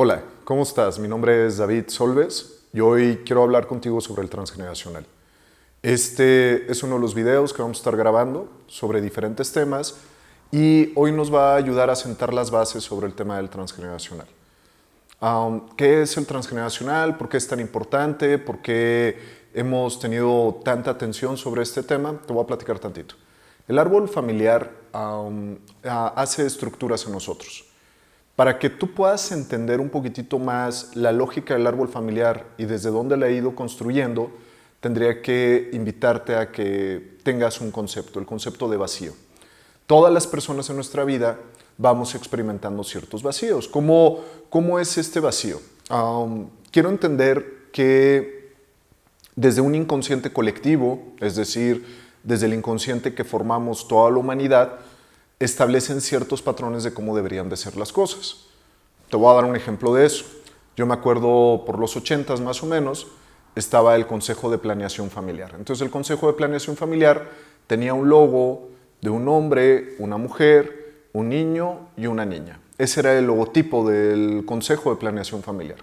Hola, ¿cómo estás? Mi nombre es David Solves y hoy quiero hablar contigo sobre el transgeneracional. Este es uno de los videos que vamos a estar grabando sobre diferentes temas y hoy nos va a ayudar a sentar las bases sobre el tema del transgeneracional. ¿Qué es el transgeneracional? ¿Por qué es tan importante? ¿Por qué hemos tenido tanta atención sobre este tema? Te voy a platicar tantito. El árbol familiar hace estructuras en nosotros. Para que tú puedas entender un poquitito más la lógica del árbol familiar y desde dónde la he ido construyendo, tendría que invitarte a que tengas un concepto, el concepto de vacío. Todas las personas en nuestra vida vamos experimentando ciertos vacíos. ¿Cómo es este vacío? Quiero entender que desde un inconsciente colectivo, es decir, desde el inconsciente que formamos toda la humanidad, establecen ciertos patrones de cómo deberían de ser las cosas. Te voy a dar un ejemplo de eso. Yo me acuerdo por los 80s más o menos, estaba el Consejo de Planeación Familiar. Entonces el Consejo de Planeación Familiar tenía un logo de un hombre, una mujer, un niño y una niña. Ese era el logotipo del Consejo de Planeación Familiar.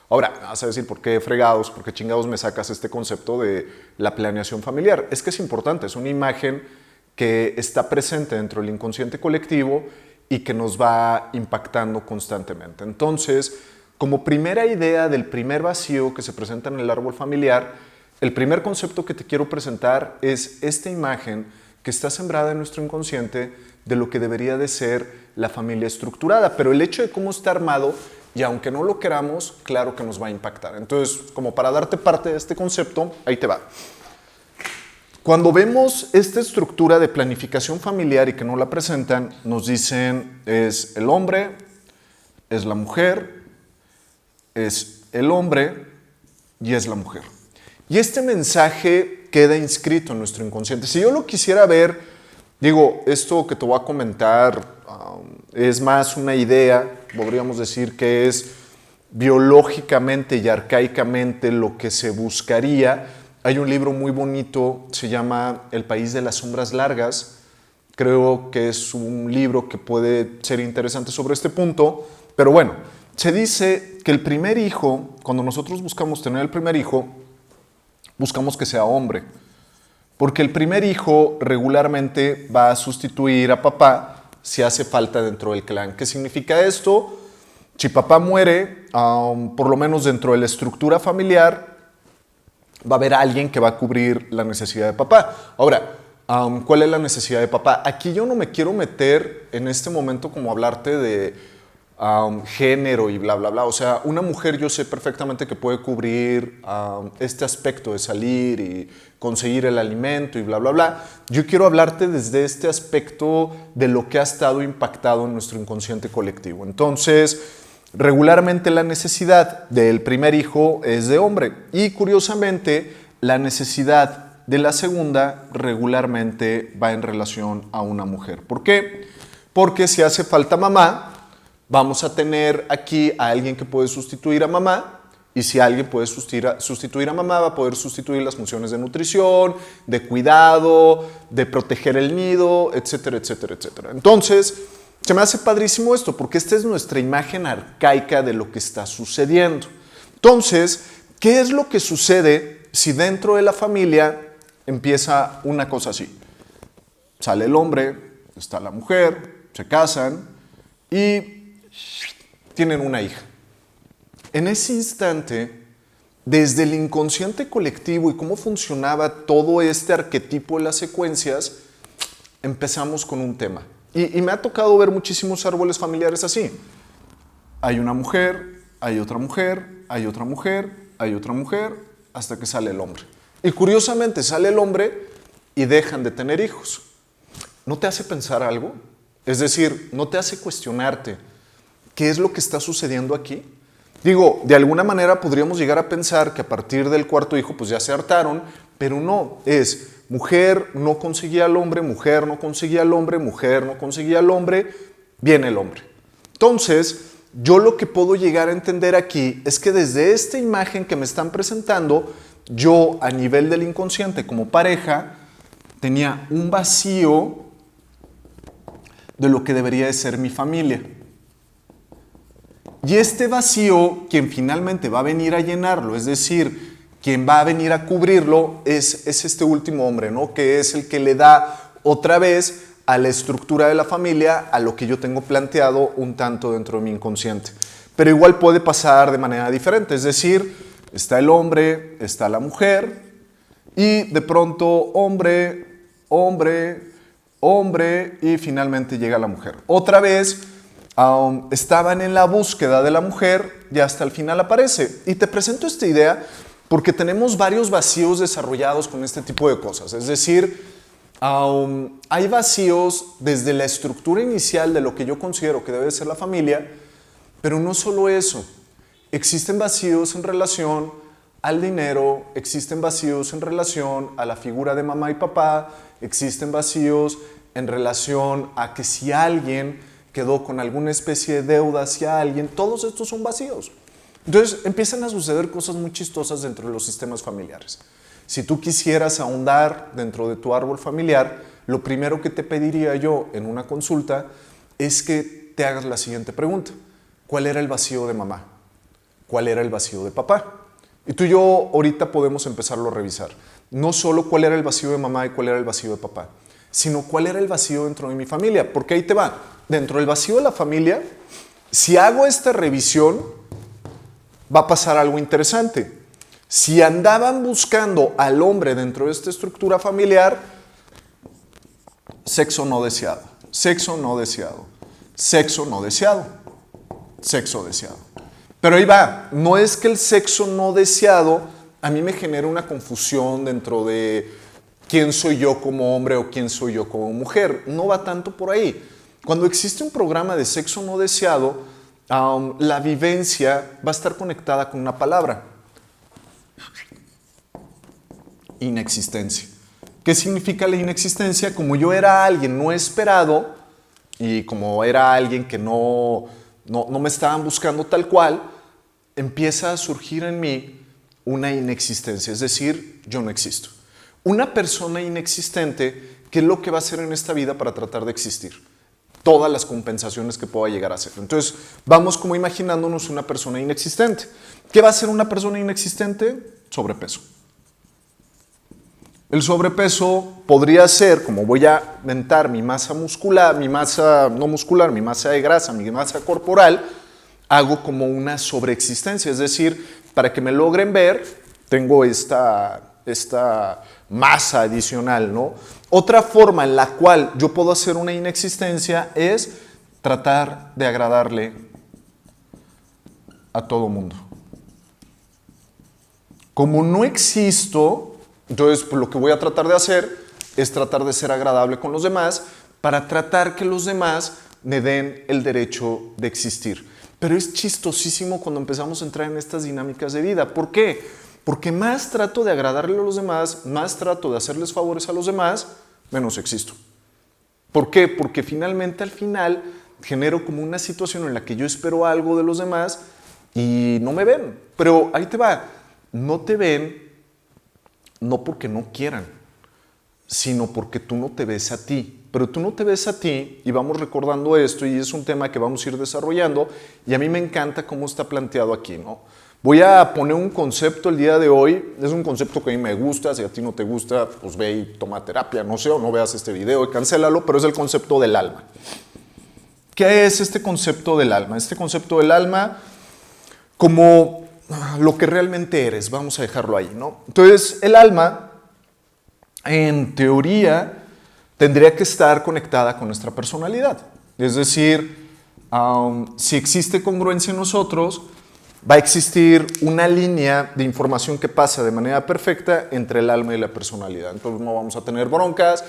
Ahora, vas a decir, ¿por qué fregados, por qué chingados me sacas este concepto de la planeación familiar? Es que es importante, es una imagen que está presente dentro del inconsciente colectivo y que nos va impactando constantemente. Entonces, como primera idea del primer vacío que se presenta en el árbol familiar, el primer concepto que te quiero presentar es esta imagen que está sembrada en nuestro inconsciente de lo que debería de ser la familia estructurada, pero el hecho de cómo está armado, y aunque no lo queramos, claro que nos va a impactar. Entonces, como para darte parte de este concepto, ahí te va. Cuando vemos esta estructura de planificación familiar y que no la presentan, nos dicen es el hombre, es la mujer, es el hombre y es la mujer. Y este mensaje queda inscrito en nuestro inconsciente. Si yo lo quisiera ver, digo, esto que te voy a comentar es más una idea, podríamos decir que es biológicamente y arcaicamente lo que se buscaría. Hay un libro muy bonito, se llama El País de las Sombras Largas. Creo que es un libro que puede ser interesante sobre este punto. Pero bueno, se dice que el primer hijo, cuando nosotros buscamos tener el primer hijo, buscamos que sea hombre. Porque el primer hijo regularmente va a sustituir a papá si hace falta dentro del clan. ¿Qué significa esto? Si papá muere, por lo menos dentro de la estructura familiar, va a haber alguien que va a cubrir la necesidad de papá. Ahora, ¿cuál es la necesidad de papá? Aquí yo no me quiero meter en este momento como hablarte de género y bla, bla, bla. O sea, una mujer yo sé perfectamente que puede cubrir este aspecto de salir y conseguir el alimento y bla, bla, bla. Yo quiero hablarte desde este aspecto de lo que ha estado impactado en nuestro inconsciente colectivo. Entonces, regularmente la necesidad del primer hijo es de hombre y curiosamente la necesidad de la segunda regularmente va en relación a una mujer. ¿Por qué? Porque si hace falta mamá, vamos a tener aquí a alguien que puede sustituir a mamá y si alguien puede sustituir a mamá va a poder sustituir las funciones de nutrición, de cuidado, de proteger el nido, etcétera, etcétera, etcétera. Entonces, se me hace padrísimo esto, porque esta es nuestra imagen arcaica de lo que está sucediendo. Entonces, ¿qué es lo que sucede si dentro de la familia empieza una cosa así? Sale el hombre, está la mujer, se casan y tienen una hija. En ese instante, desde el inconsciente colectivo y cómo funcionaba todo este arquetipo de las secuencias, empezamos con un tema. Y me ha tocado ver muchísimos árboles familiares así. Hay una mujer, hay otra mujer, hay otra mujer, hay otra mujer, hasta que sale el hombre. Y curiosamente sale el hombre y dejan de tener hijos. ¿No te hace pensar algo? Es decir, ¿no te hace cuestionarte qué es lo que está sucediendo aquí? Digo, de alguna manera podríamos llegar a pensar que a partir del cuarto hijo pues ya se hartaron, pero no, es mujer no conseguía al hombre, mujer no conseguía al hombre, mujer no conseguía al hombre, viene el hombre. Entonces, yo lo que puedo llegar a entender aquí es que desde esta imagen que me están presentando, yo a nivel del inconsciente como pareja tenía un vacío de lo que debería de ser mi familia. Y este vacío, quien finalmente va a venir a llenarlo, es decir, quien va a venir a cubrirlo, es este último hombre, ¿no? Que es el que le da otra vez a la estructura de la familia, a lo que yo tengo planteado un tanto dentro de mi inconsciente. Pero igual puede pasar de manera diferente, es decir, está el hombre, está la mujer, y de pronto hombre, hombre, hombre, y finalmente llega la mujer. Otra vez, estaban en la búsqueda de la mujer y hasta el final aparece. Y te presento esta idea porque tenemos varios vacíos desarrollados con este tipo de cosas. Es decir, hay vacíos desde la estructura inicial de lo que yo considero que debe ser la familia, pero no solo eso. Existen vacíos en relación al dinero, existen vacíos en relación a la figura de mamá y papá, existen vacíos en relación a que si alguien quedó con alguna especie de deuda hacia alguien, todos estos son vacíos. Entonces empiezan a suceder cosas muy chistosas dentro de los sistemas familiares. Si tú quisieras ahondar dentro de tu árbol familiar, lo primero que te pediría yo en una consulta es que te hagas la siguiente pregunta. ¿Cuál era el vacío de mamá? ¿Cuál era el vacío de papá? Y tú y yo ahorita podemos empezarlo a revisar. No solo cuál era el vacío de mamá y cuál era el vacío de papá, sino cuál era el vacío dentro de mi familia. Porque ahí te va. Dentro del vacío de la familia, si hago esta revisión, va a pasar algo interesante. Si andaban buscando al hombre dentro de esta estructura familiar, sexo no deseado, sexo no deseado, sexo no deseado, sexo deseado. Pero ahí va, no es que el sexo no deseado a mí me genere una confusión dentro de quién soy yo como hombre o quién soy yo como mujer. No va tanto por ahí. Cuando existe un programa de sexo no deseado, la vivencia va a estar conectada con una palabra. Inexistencia. ¿Qué significa la inexistencia? Como yo era alguien no esperado y como era alguien que no me estaban buscando tal cual, empieza a surgir en mí una inexistencia, es decir, yo no existo. Una persona inexistente, ¿qué es lo que va a hacer en esta vida para tratar de existir? Todas las compensaciones que pueda llegar a hacer. Entonces, vamos como imaginándonos una persona inexistente. ¿Qué va a hacer una persona inexistente? Sobrepeso. El sobrepeso podría ser, como voy a aumentar mi masa muscular, mi masa no muscular, mi masa de grasa, mi masa corporal, hago como una sobreexistencia. Es decir, para que me logren ver, tengo esta masa adicional, ¿no? Otra forma en la cual yo puedo hacer una inexistencia es tratar de agradarle a todo mundo. Como no existo, entonces pues, lo que voy a tratar de hacer es tratar de ser agradable con los demás para tratar que los demás me den el derecho de existir. Pero es chistosísimo cuando empezamos a entrar en estas dinámicas de vida. ¿Por qué? Porque más trato de agradarle a los demás, más trato de hacerles favores a los demás, menos existo. ¿Por qué? Porque finalmente al final genero como una situación en la que yo espero algo de los demás y no me ven. Pero ahí te va, no te ven no porque no quieran, sino porque tú no te ves a ti. Pero tú no te ves a ti y vamos recordando esto y es un tema que vamos a ir desarrollando y a mí me encanta cómo está planteado aquí, ¿no? Voy a poner un concepto el día de hoy, es un concepto que a mí me gusta, si a ti no te gusta, pues ve y toma terapia, no sé, o no veas este video y cancélalo, pero es el concepto del alma. ¿Qué es este concepto del alma? Este concepto del alma como lo que realmente eres, vamos a dejarlo ahí, ¿no? Entonces, el alma, en teoría, tendría que estar conectada con nuestra personalidad. Es decir, si existe congruencia en nosotros, va a existir una línea de información que pasa de manera perfecta entre el alma y la personalidad. Entonces no vamos a tener broncas,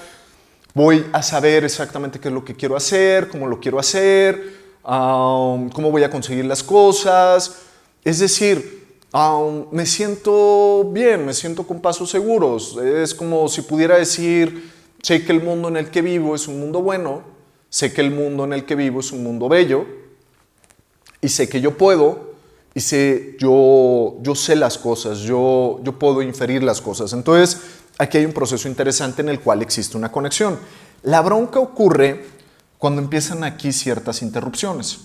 voy a saber exactamente qué es lo que quiero hacer, cómo lo quiero hacer, cómo voy a conseguir las cosas. Es decir, me siento bien, me siento con pasos seguros. Es como si pudiera decir, sé que el mundo en el que vivo es un mundo bueno, sé que el mundo en el que vivo es un mundo bello y sé que yo puedo. Y yo sé las cosas, yo puedo inferir las cosas. Entonces, aquí hay un proceso interesante en el cual existe una conexión. La bronca ocurre cuando empiezan aquí ciertas interrupciones.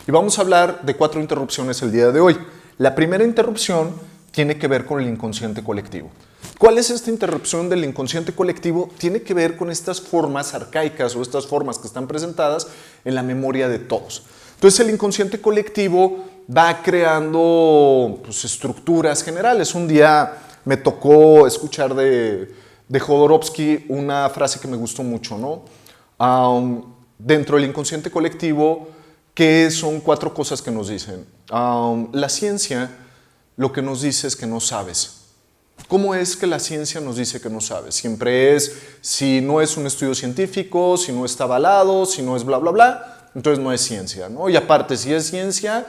Y vamos a hablar de 4 interrupciones el día de hoy. La primera interrupción tiene que ver con el inconsciente colectivo. ¿Cuál es esta interrupción del inconsciente colectivo? Tiene que ver con estas formas arcaicas o estas formas que están presentadas en la memoria de todos. Entonces el inconsciente colectivo va creando estructuras generales. Un día me tocó escuchar de Jodorowsky una frase que me gustó mucho, ¿no? Dentro del inconsciente colectivo, que son 4 cosas que nos dicen. La ciencia lo que nos dice es que no sabes. ¿Cómo es que la ciencia nos dice que no sabes? Siempre es, si no es un estudio científico, si no está avalado, si no es bla, bla, bla, entonces no es ciencia, ¿no? Y aparte, si es ciencia,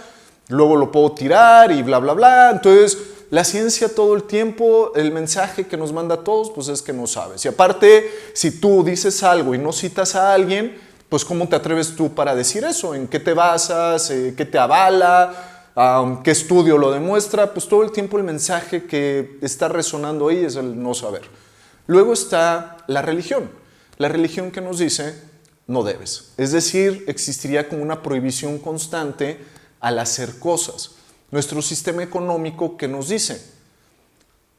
luego lo puedo tirar y bla, bla, bla. Entonces, la ciencia todo el tiempo, el mensaje que nos manda a todos, pues es que no sabes. Y aparte, si tú dices algo y no citas a alguien, pues ¿cómo te atreves tú para decir eso? ¿En qué te basas? ¿Qué te avala? ¿Qué estudio lo demuestra? Pues todo el tiempo el mensaje que está resonando ahí es el no saber. Luego está la religión que nos dice no debes. Es decir, existiría como una prohibición constante al hacer cosas. Nuestro sistema económico que nos dice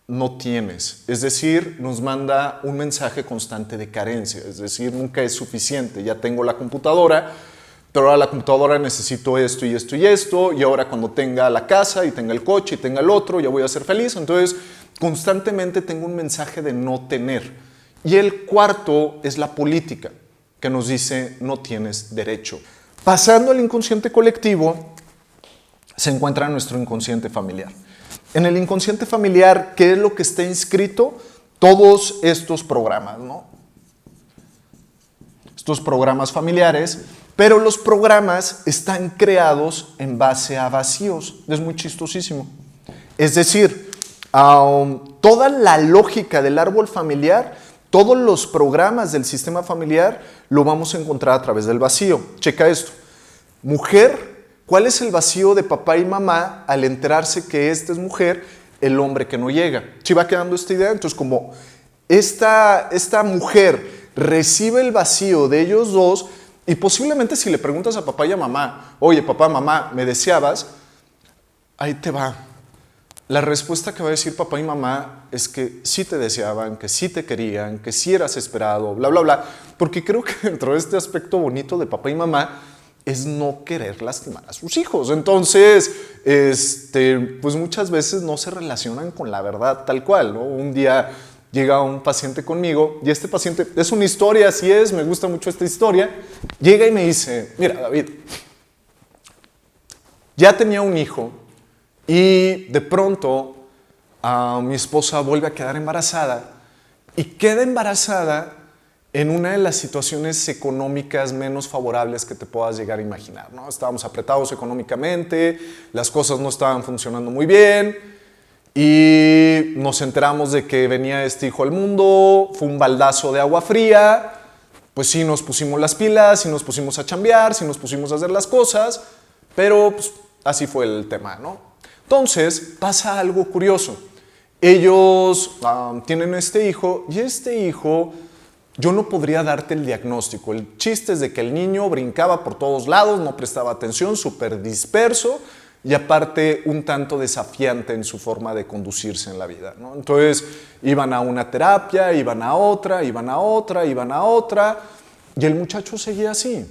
no tienes, es decir, nos manda un mensaje constante de carencia, es decir, nunca es suficiente. Ya tengo la computadora, pero ahora la computadora necesito esto y esto y esto, y ahora cuando tenga la casa y tenga el coche y tenga el otro, ya voy a ser feliz. Entonces, constantemente tengo un mensaje de no tener. Y el cuarto es la política, que nos dice no tienes derecho. Pasando al inconsciente colectivo, se encuentra nuestro inconsciente familiar. En el inconsciente familiar, ¿qué es lo que está inscrito? Todos estos programas, ¿no? Estos programas familiares. Pero los programas están creados en base a vacíos. Es muy chistosísimo. Es decir, toda la lógica del árbol familiar, todos los programas del sistema familiar, lo vamos a encontrar a través del vacío. Checa esto. Mujer, ¿cuál es el vacío de papá y mamá al enterarse que esta es mujer, el hombre que no llega? ¿Sí va quedando esta idea? Entonces, como esta mujer recibe el vacío de ellos dos, y posiblemente si le preguntas a papá y a mamá, oye, papá, mamá, ¿me deseabas? Ahí te va. La respuesta que va a decir papá y mamá es que sí te deseaban, que sí te querían, que sí eras esperado, bla, bla, bla. Porque creo que dentro de este aspecto bonito de papá y mamá es no querer lastimar a sus hijos. Entonces, pues muchas veces no se relacionan con la verdad tal cual, ¿no? Un día llega un paciente conmigo y este paciente, es una historia, así es, me gusta mucho esta historia, llega y me dice, mira David, ya tenía un hijo y de pronto mi esposa vuelve a quedar embarazada y queda embarazada en una de las situaciones económicas menos favorables que te puedas llegar a imaginar, ¿no? Estábamos apretados económicamente, las cosas no estaban funcionando muy bien, y nos enteramos de que venía este hijo al mundo, fue un baldazo de agua fría, pues sí nos pusimos las pilas, sí nos pusimos a chambear, sí nos pusimos a hacer las cosas, pero pues, así fue el tema, ¿no? Entonces pasa algo curioso. Ellos tienen este hijo y este hijo, yo no podría darte el diagnóstico. El chiste es de que el niño brincaba por todos lados, no prestaba atención, súper disperso, y aparte un tanto desafiante en su forma de conducirse en la vida, ¿no? Entonces iban a una terapia, iban a otra, iban a otra, iban a otra, y el muchacho seguía así.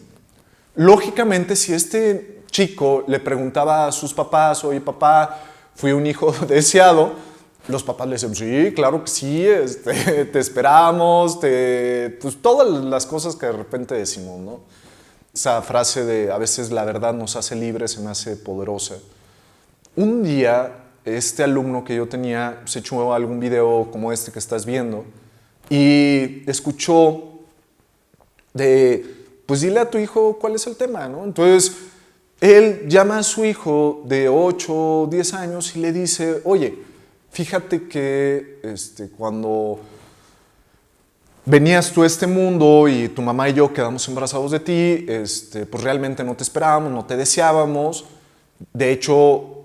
Lógicamente, si este chico le preguntaba a sus papás, oye papá, fui un hijo deseado, los papás le decían, sí, claro que sí, te esperamos, pues todas las cosas que de repente decimos, ¿no? Esa frase de a veces la verdad nos hace libres, se me hace poderosa. Un día, este alumno que yo tenía se echó algún video como este que estás viendo y escuchó pues dile a tu hijo cuál es el tema, ¿no? Entonces, él llama a su hijo de 8 o 10 años y le dice, oye, fíjate que cuando venías tú a este mundo y tu mamá y yo quedamos embarazados de ti, pues realmente no te esperábamos, no te deseábamos. De hecho,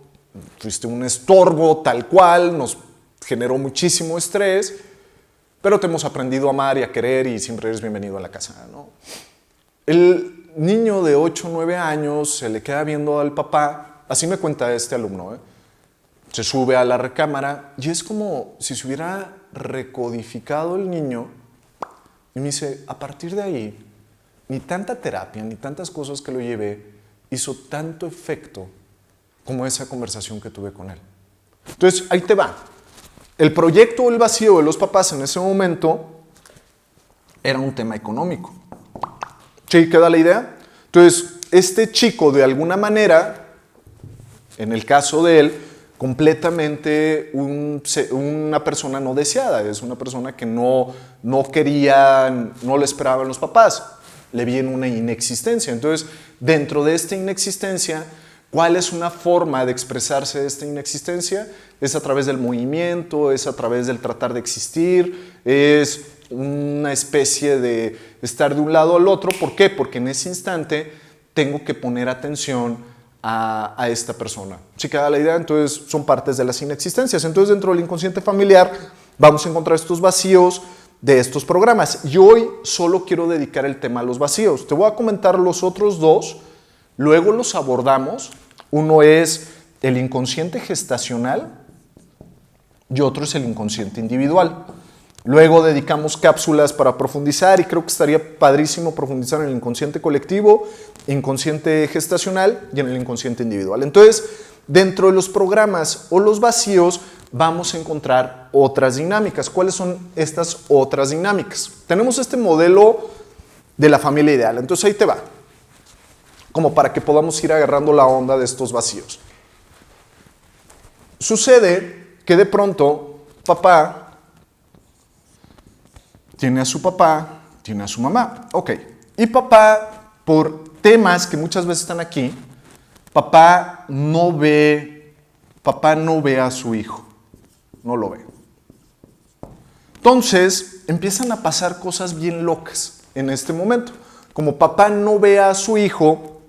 fuiste un estorbo tal cual, nos generó muchísimo estrés, pero te hemos aprendido a amar y a querer y siempre eres bienvenido a la casa, ¿no? El niño de 8 o 9 años se le queda viendo al papá, así me cuenta este alumno, se sube a la recámara y es como si se hubiera recodificado el niño y me dice, a partir de ahí, ni tanta terapia, ni tantas cosas que lo llevé, hizo tanto efecto como esa conversación que tuve con él. Entonces, ahí te va. El proyecto o el vacío de los papás en ese momento era un tema económico. ¿Sí queda la idea? Entonces, este chico, de alguna manera, en el caso de él, completamente una persona no deseada, es una persona que no quería, no le esperaban los papás, le viene una inexistencia. Entonces, dentro de esta inexistencia, ¿cuál es una forma de expresarse de esta inexistencia? Es a través del movimiento, es a través del tratar de existir, es una especie de estar de un lado al otro. ¿Por qué? Porque en ese instante tengo que poner atención a esta persona. ¿Sí queda la idea? Entonces son partes de las inexistencias. Entonces dentro del inconsciente familiar vamos a encontrar estos vacíos de estos programas. Y hoy solo quiero dedicar el tema a los vacíos. Te voy a comentar los otros dos, luego los abordamos. Uno es el inconsciente gestacional y otro es el inconsciente individual. Luego dedicamos cápsulas para profundizar y creo que estaría padrísimo profundizar en el inconsciente colectivo, inconsciente gestacional y en el inconsciente individual. Entonces, dentro de los programas o los vacíos vamos a encontrar otras dinámicas. ¿Cuáles son estas otras dinámicas? Tenemos este modelo de la familia ideal. Entonces ahí te va, como para que podamos ir agarrando la onda de estos vacíos. Sucede que de pronto papá tiene a su papá, tiene a su mamá. Ok. Y papá, por temas que muchas veces están aquí, papá no ve a su hijo. No lo ve. Entonces, empiezan a pasar cosas bien locas en este momento. Como papá no ve a su hijo,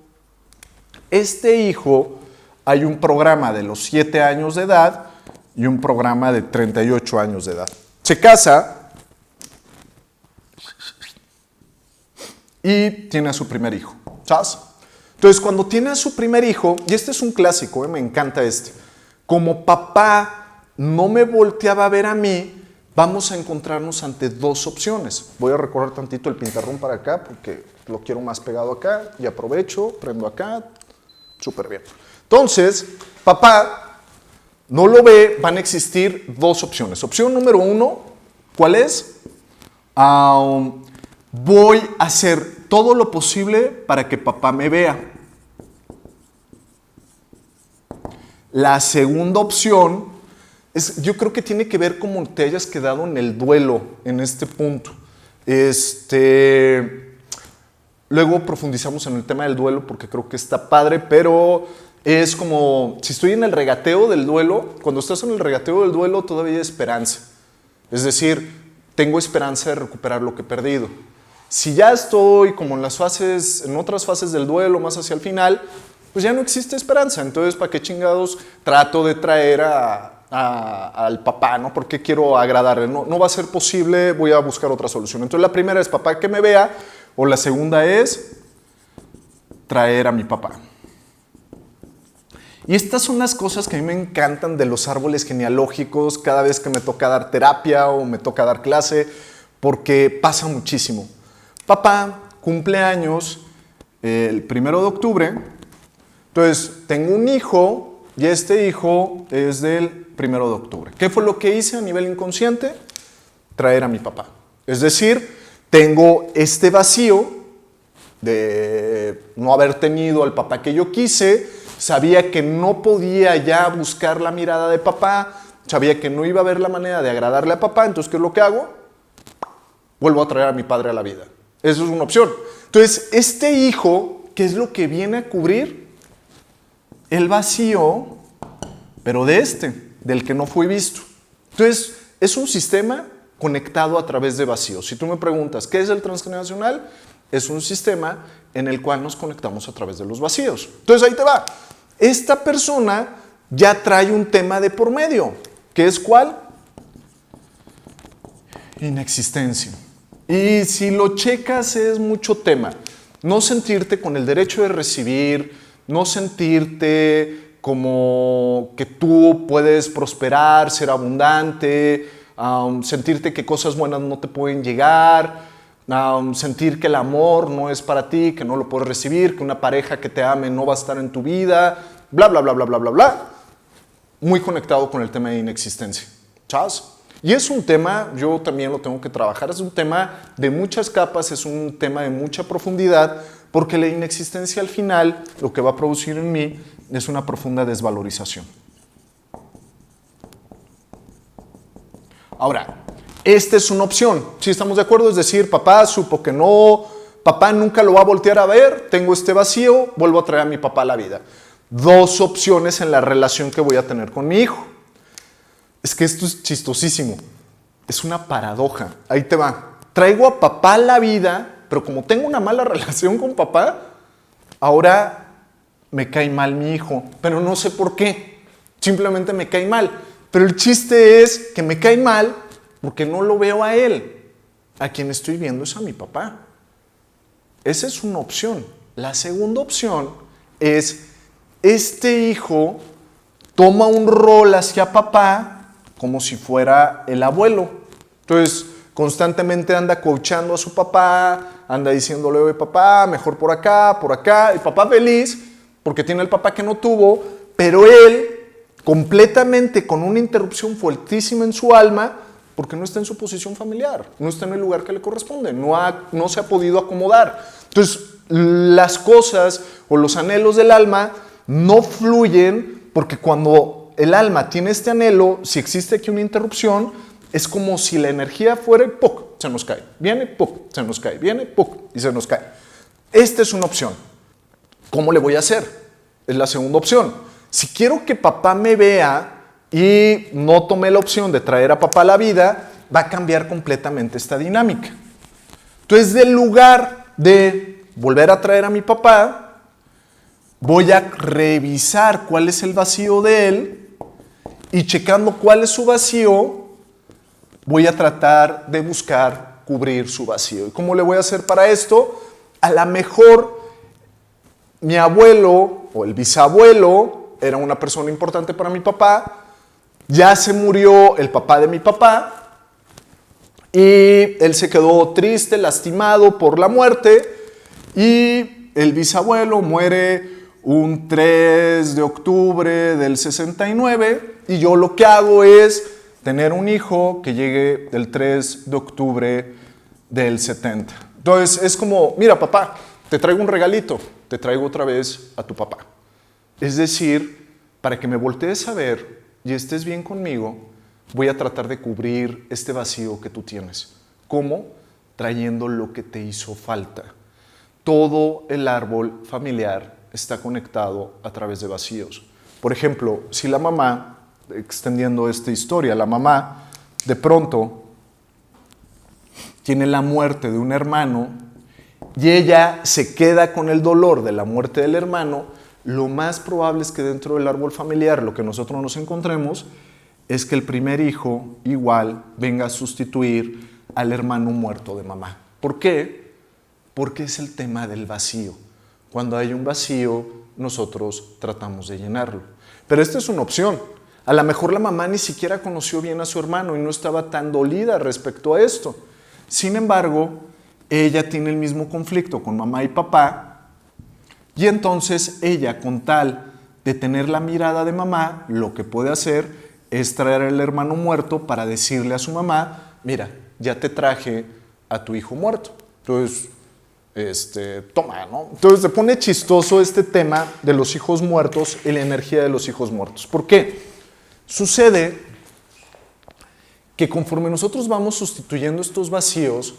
este hijo, hay un programa de los 7 años de edad y un programa de 38 años de edad. Se casa y tiene a su primer hijo, ¿sabes? Entonces, cuando tiene a su primer hijo, y este es un clásico, me encanta este, como papá no me volteaba a ver a mí, vamos a encontrarnos ante dos opciones. Voy a recorrer tantito el pintarrón para acá porque lo quiero más pegado acá y aprovecho, prendo acá, súper bien. Entonces, papá no lo ve, van a existir dos opciones. Opción número 1, ¿cuál es? Voy a hacer todo lo posible para que papá me vea. La segunda opción yo creo que tiene que ver cómo te hayas quedado en el duelo en este punto. Luego profundizamos en el tema del duelo porque creo que está padre, pero es como si estoy en el regateo del duelo. Cuando estás en el regateo del duelo todavía hay esperanza. Es decir, tengo esperanza de recuperar lo que he perdido. Si ya estoy como en otras fases del duelo, más hacia el final, pues ya no existe esperanza. Entonces, ¿para qué chingados trato de traer al papá, ¿no? Porque quiero agradarle. No va a ser posible, voy a buscar otra solución. Entonces, la primera es papá que me vea, o la segunda es traer a mi papá. Y estas son las cosas que a mí me encantan de los árboles genealógicos cada vez que me toca dar terapia o me toca dar clase, porque pasa muchísimo. Papá cumple años el 1 de octubre, entonces tengo un hijo y este hijo es del 1 de octubre. ¿Qué fue lo que hice a nivel inconsciente? Traer a mi papá. Es decir, tengo este vacío de no haber tenido al papá que yo quise, sabía que no podía ya buscar la mirada de papá, sabía que no iba a haber la manera de agradarle a papá, entonces ¿qué es lo que hago? Vuelvo a traer a mi padre a la vida. Eso es una opción. Entonces, este hijo, ¿qué es lo que viene a cubrir? El vacío, pero del que no fue visto. Entonces, es un sistema conectado a través de vacíos. Si tú me preguntas, ¿qué es el transgeneracional? Es un sistema en el cual nos conectamos a través de los vacíos. Entonces, ahí te va. Esta persona ya trae un tema de por medio. ¿Qué es cuál? Inexistencia. Y si lo checas es mucho tema. No sentirte con el derecho de recibir, no sentirte como que tú puedes prosperar, ser abundante, sentirte que cosas buenas no te pueden llegar, sentir que el amor no es para ti, que no lo puedes recibir, que una pareja que te ame no va a estar en tu vida, bla, bla, bla, bla, bla, bla, bla. Muy conectado con el tema de inexistencia, ¿sabes? Y es un tema, yo también lo tengo que trabajar, es un tema de muchas capas, es un tema de mucha profundidad, porque la inexistencia al final lo que va a producir en mí es una profunda desvalorización. Ahora, esta es una opción, si estamos de acuerdo, es decir, papá supo que no, papá nunca lo va a voltear a ver, tengo este vacío, vuelvo a traer a mi papá a la vida. Dos opciones en la relación que voy a tener con mi hijo. Es que esto es chistosísimo, es una paradoja, ahí te va. Traigo a papá a la vida, pero como tengo una mala relación con papá, ahora me cae mal mi hijo, pero no sé por qué, simplemente me cae mal. Pero el chiste es que me cae mal porque no lo veo a él, a quien estoy viendo es a mi papá. Esa es una opción. La segunda opción es, este hijo toma un rol hacia papá como si fuera el abuelo. Entonces, constantemente anda coachando a su papá, anda diciéndole, oye papá, mejor por acá, y papá feliz porque tiene el papá que no tuvo, pero él completamente con una interrupción fuertísima en su alma porque no está en su posición familiar, no está en el lugar que le corresponde, no se ha podido acomodar. Entonces, las cosas o los anhelos del alma no fluyen porque cuando el alma tiene este anhelo, si existe aquí una interrupción, es como si la energía fuera y ¡puc! Se nos cae, viene, ¡puc! Se nos cae, viene, ¡puc! Y se nos cae. Esta es una opción. ¿Cómo le voy a hacer? Es la segunda opción. Si quiero que papá me vea y no tomé la opción de traer a papá a la vida, va a cambiar completamente esta dinámica. Entonces, del lugar de volver a traer a mi papá, voy a revisar cuál es el vacío de él y checando cuál es su vacío, voy a tratar de buscar cubrir su vacío. ¿Y cómo le voy a hacer para esto? A lo mejor mi abuelo o el bisabuelo era una persona importante para mi papá, ya se murió el papá de mi papá y él se quedó triste, lastimado por la muerte y el bisabuelo muere un 3 de octubre del 69 y yo lo que hago es tener un hijo que llegue el 3 de octubre del 70. Entonces es como, mira papá, te traigo un regalito, te traigo otra vez a tu papá. Es decir, para que me voltees a ver y estés bien conmigo, voy a tratar de cubrir este vacío que tú tienes. ¿Cómo? Trayendo lo que te hizo falta. Todo el árbol familiar está conectado a través de vacíos. Por ejemplo, si la mamá, extendiendo esta historia, la mamá de pronto tiene la muerte de un hermano y ella se queda con el dolor de la muerte del hermano, lo más probable es que dentro del árbol familiar lo que nosotros nos encontremos es que el primer hijo igual venga a sustituir al hermano muerto de mamá. ¿Por qué? Porque es el tema del vacío. Cuando hay un vacío, nosotros tratamos de llenarlo. Pero esta es una opción. A lo mejor la mamá ni siquiera conoció bien a su hermano y no estaba tan dolida respecto a esto. Sin embargo, ella tiene el mismo conflicto con mamá y papá y entonces ella, con tal de tener la mirada de mamá, lo que puede hacer es traer al hermano muerto para decirle a su mamá, mira, ya te traje a tu hijo muerto. Entonces, toma, ¿no? Entonces se pone chistoso este tema de los hijos muertos y la energía de los hijos muertos. ¿Por qué? Sucede que conforme nosotros vamos sustituyendo estos vacíos,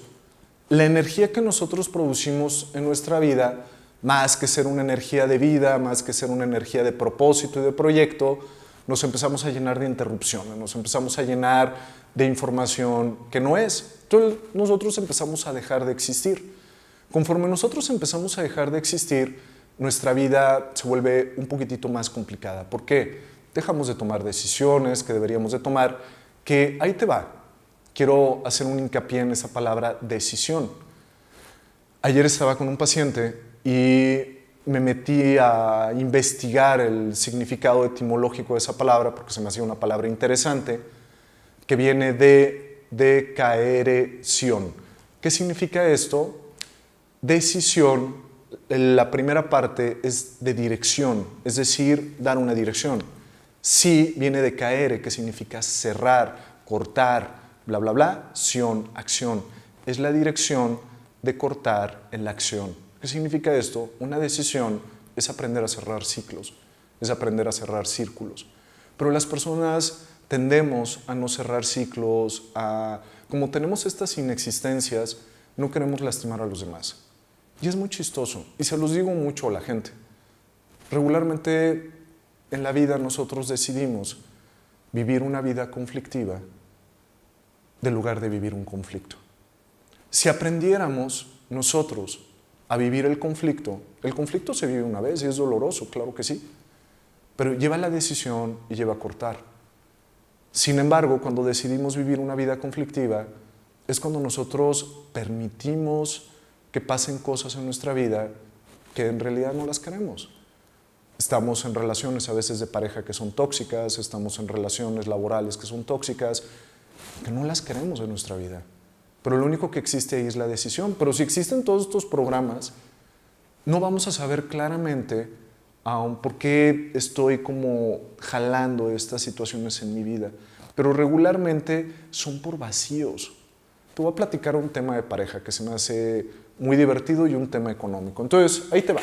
la energía que nosotros producimos en nuestra vida, más que ser una energía de vida, más que ser una energía de propósito y de proyecto, nos empezamos a llenar de interrupciones, nos empezamos a llenar de información que no es. Entonces nosotros empezamos a dejar de existir. Conforme nosotros empezamos a dejar de existir, nuestra vida se vuelve un poquitito más complicada. ¿Por qué? Dejamos de tomar decisiones que deberíamos de tomar, que ahí te va. Quiero hacer un hincapié en esa palabra decisión. Ayer estaba con un paciente y me metí a investigar el significado etimológico de esa palabra porque se me hacía una palabra interesante que viene de decaereción. ¿Qué significa esto? Decisión, la primera parte es de dirección, es decir, dar una dirección. Sí viene de caere, que significa cerrar, cortar, bla, bla, bla, sion, acción. Es la dirección de cortar en la acción. ¿Qué significa esto? Una decisión es aprender a cerrar ciclos, es aprender a cerrar círculos. Pero las personas tendemos a no cerrar ciclos, como tenemos estas inexistencias, no queremos lastimar a los demás. Y es muy chistoso, y se los digo mucho a la gente. Regularmente en la vida nosotros decidimos vivir una vida conflictiva en lugar de vivir un conflicto. Si aprendiéramos nosotros a vivir el conflicto se vive una vez y es doloroso, claro que sí, pero lleva la decisión y lleva a cortar. Sin embargo, cuando decidimos vivir una vida conflictiva, es cuando nosotros permitimos que pasen cosas en nuestra vida que en realidad no las queremos. Estamos en relaciones a veces de pareja que son tóxicas, estamos en relaciones laborales que son tóxicas, que no las queremos en nuestra vida. Pero lo único que existe ahí es la decisión. Pero si existen todos estos programas, no vamos a saber claramente por qué estoy como jalando estas situaciones en mi vida. Pero regularmente son por vacíos. Te voy a platicar un tema de pareja que se me hace muy divertido y un tema económico. Entonces, ahí te va.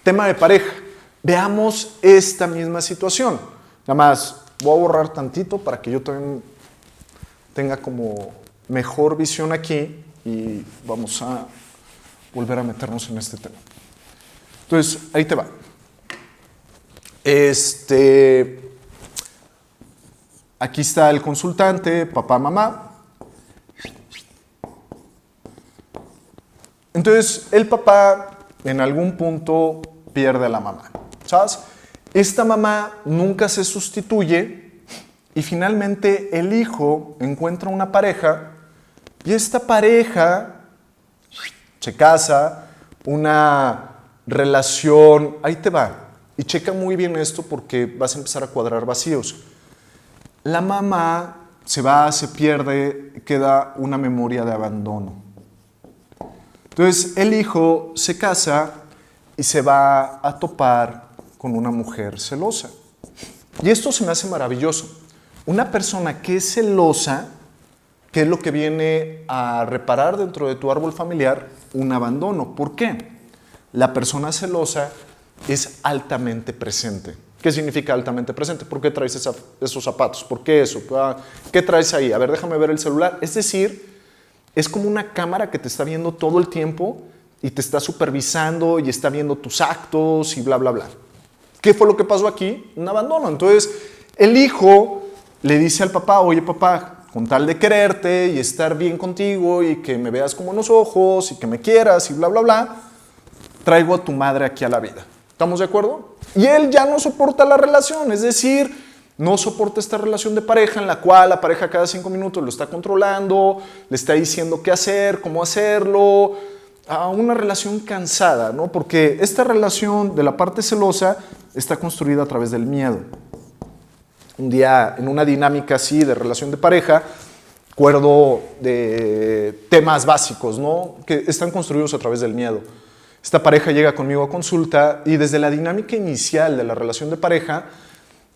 Tema de pareja. Veamos esta misma situación. Nada más, voy a borrar tantito para que yo también tenga como mejor visión aquí y vamos a volver a meternos en este tema. Entonces, ahí te va. Aquí está el consultante, papá, mamá. Entonces, el papá en algún punto pierde a la mamá, ¿sabes? Esta mamá nunca se sustituye y finalmente el hijo encuentra una pareja y esta pareja se casa, una relación, ahí te va. Y checa muy bien esto porque vas a empezar a cuadrar vacíos. La mamá se va, se pierde, queda una memoria de abandono. Entonces el hijo se casa y se va a topar con una mujer celosa. Y esto se me hace maravilloso. Una persona que es celosa, ¿qué es lo que viene a reparar dentro de tu árbol familiar? Un abandono. ¿Por qué? La persona celosa es altamente presente. ¿Qué significa altamente presente? ¿Por qué traes esos zapatos? ¿Por qué eso? ¿Qué traes ahí? A ver, déjame ver el celular. Es decir, es como una cámara que te está viendo todo el tiempo y te está supervisando y está viendo tus actos y bla, bla, bla. ¿Qué fue lo que pasó aquí? Un abandono. Entonces, el hijo le dice al papá, oye papá, con tal de quererte y estar bien contigo y que me veas como en los ojos y que me quieras y bla, bla, bla, traigo a tu madre aquí a la vida. ¿Estamos de acuerdo? Y él ya no soporta la relación, es decir, no soporta esta relación de pareja en la cual la pareja cada 5 minutos lo está controlando, le está diciendo qué hacer, cómo hacerlo, a una relación cansada, ¿no? Porque esta relación de la parte celosa está construida a través del miedo. Un día, en una dinámica así de relación de pareja, acuerdo de temas básicos, ¿no? Que están construidos a través del miedo. Esta pareja llega conmigo a consulta y desde la dinámica inicial de la relación de pareja,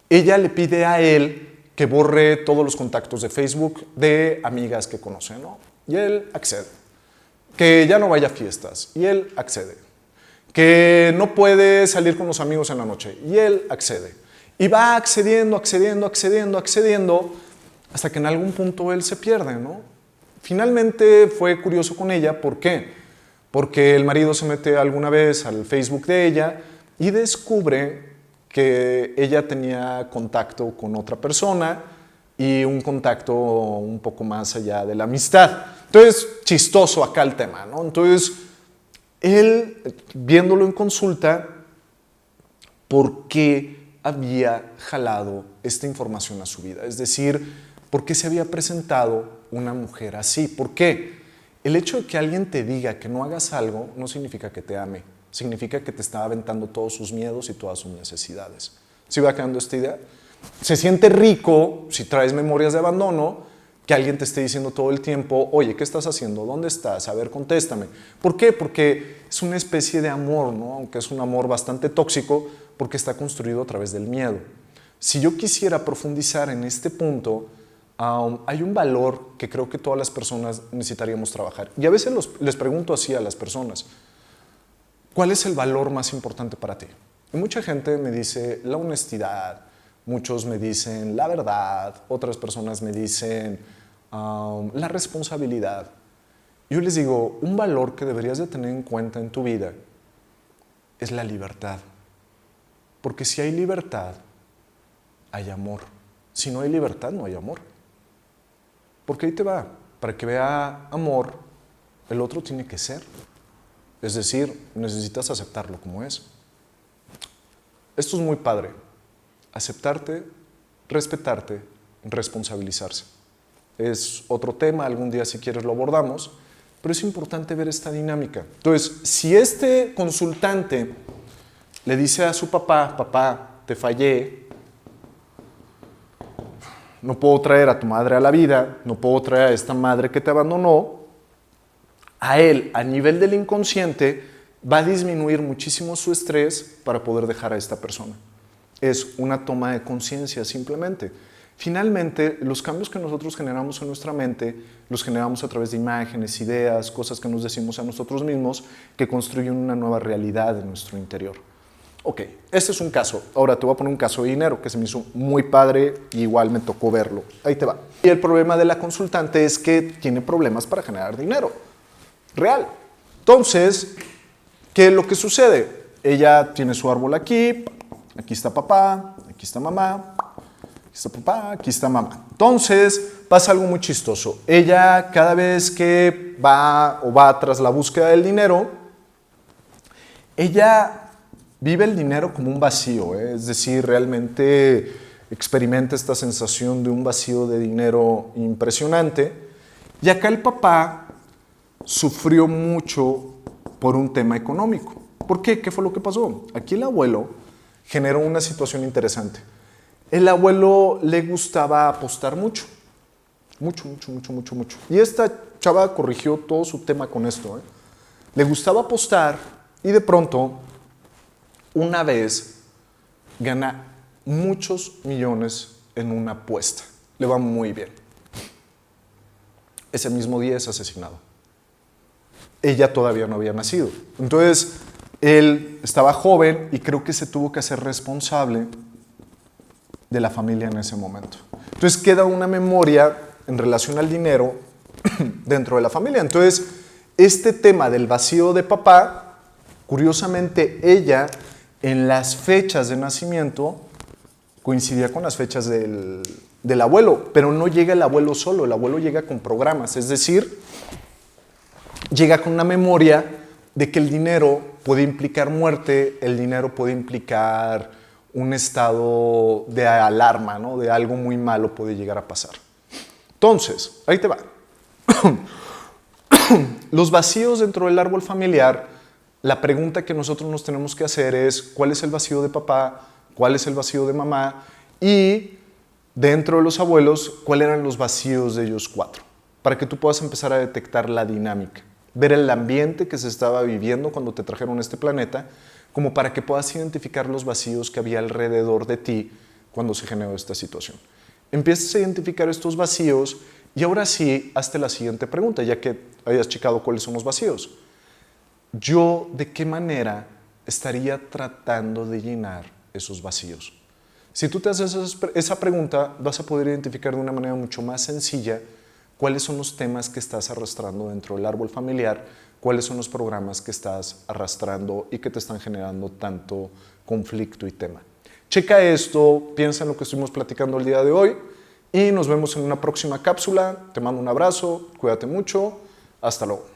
ella le pide a él que borre todos los contactos de Facebook de amigas que conoce, ¿no? Y él accede. Que ya no vaya a fiestas, y él accede. Que no puede salir con los amigos en la noche, y él accede. Y va accediendo, hasta que en algún punto él se pierde, ¿no? Finalmente fue curioso con ella, ¿por qué? Porque el marido se mete alguna vez al Facebook de ella y descubre que ella tenía contacto con otra persona y un contacto un poco más allá de la amistad. Entonces, chistoso acá el tema, ¿no? Entonces, él, viéndolo en consulta, ¿por qué había jalado esta información a su vida? Es decir, ¿por qué se había presentado una mujer así? ¿Por qué? El hecho de que alguien te diga que no hagas algo no significa que te ame, significa que te está aventando todos sus miedos y todas sus necesidades. ¿Sí va quedando esta idea? Se siente rico, si traes memorias de abandono, que alguien te esté diciendo todo el tiempo, oye, ¿qué estás haciendo? ¿Dónde estás? A ver, contéstame. ¿Por qué? Porque es una especie de amor, ¿no? Aunque es un amor bastante tóxico, porque está construido a través del miedo. Si yo quisiera profundizar en este punto, hay un valor que creo que todas las personas necesitaríamos trabajar. Y a veces les pregunto así a las personas, ¿cuál es el valor más importante para ti? Y mucha gente me dice la honestidad, muchos me dicen la verdad, otras personas me dicen la responsabilidad. Yo les digo, un valor que deberías de tener en cuenta en tu vida es la libertad. Porque si hay libertad, hay amor. Si no hay libertad, no hay amor. Porque ahí te va, para que vea amor, el otro tiene que ser. Es decir, necesitas aceptarlo como es. Esto es muy padre. Aceptarte, respetarte, responsabilizarse. Es otro tema, algún día si quieres lo abordamos, pero es importante ver esta dinámica. Entonces, si este consultante le dice a su papá, papá, te fallé, no puedo traer a tu madre a la vida, no puedo traer a esta madre que te abandonó, a él, a nivel del inconsciente, va a disminuir muchísimo su estrés para poder dejar a esta persona. Es una toma de conciencia simplemente. Finalmente, los cambios que nosotros generamos en nuestra mente, los generamos a través de imágenes, ideas, cosas que nos decimos a nosotros mismos, que construyen una nueva realidad en nuestro interior. Ok, este es un caso. Ahora te voy a poner un caso de dinero que se me hizo muy padre y igual me tocó verlo. Ahí te va. Y el problema de la consultante es que tiene problemas para generar dinero. Real. Entonces, ¿qué es lo que sucede? Ella tiene su árbol aquí, aquí está papá, aquí está mamá, aquí está papá, aquí está mamá. Entonces, pasa algo muy chistoso. Ella cada vez que va tras la búsqueda del dinero, ella vive el dinero como un vacío, es decir, realmente experimenta esta sensación de un vacío de dinero impresionante. Y acá el papá sufrió mucho por un tema económico. ¿Por qué? ¿Qué fue lo que pasó? Aquí el abuelo generó una situación interesante. El abuelo le gustaba apostar mucho. Mucho. Y esta chava corrigió todo su tema con esto. Le gustaba apostar y de pronto, una vez, gana muchos millones en una apuesta. Le va muy bien. Ese mismo día es asesinado. Ella todavía no había nacido. Entonces, él estaba joven y creo que se tuvo que hacer responsable de la familia en ese momento. Entonces, queda una memoria en relación al dinero dentro de la familia. Entonces, este tema del vacío de papá, curiosamente, ella, en las fechas de nacimiento, coincidía con las fechas del abuelo, pero no llega el abuelo solo, el abuelo llega con programas, es decir, llega con una memoria de que el dinero puede implicar muerte, el dinero puede implicar un estado de alarma, ¿no? De algo muy malo puede llegar a pasar. Entonces, ahí te va. Los vacíos dentro del árbol familiar, la pregunta que nosotros nos tenemos que hacer es ¿cuál es el vacío de papá? ¿Cuál es el vacío de mamá? Y dentro de los abuelos, ¿cuáles eran los vacíos de ellos cuatro? Para que tú puedas empezar a detectar la dinámica, ver el ambiente que se estaba viviendo cuando te trajeron a este planeta, como para que puedas identificar los vacíos que había alrededor de ti cuando se generó esta situación. Empiezas a identificar estos vacíos y ahora sí, hazte la siguiente pregunta, ya que hayas checado cuáles son los vacíos. ¿Yo de qué manera estaría tratando de llenar esos vacíos? Si tú te haces esa pregunta, vas a poder identificar de una manera mucho más sencilla cuáles son los temas que estás arrastrando dentro del árbol familiar, cuáles son los programas que estás arrastrando y que te están generando tanto conflicto y tema. Checa esto, piensa en lo que estuvimos platicando el día de hoy y nos vemos en una próxima cápsula. Te mando un abrazo, cuídate mucho, hasta luego.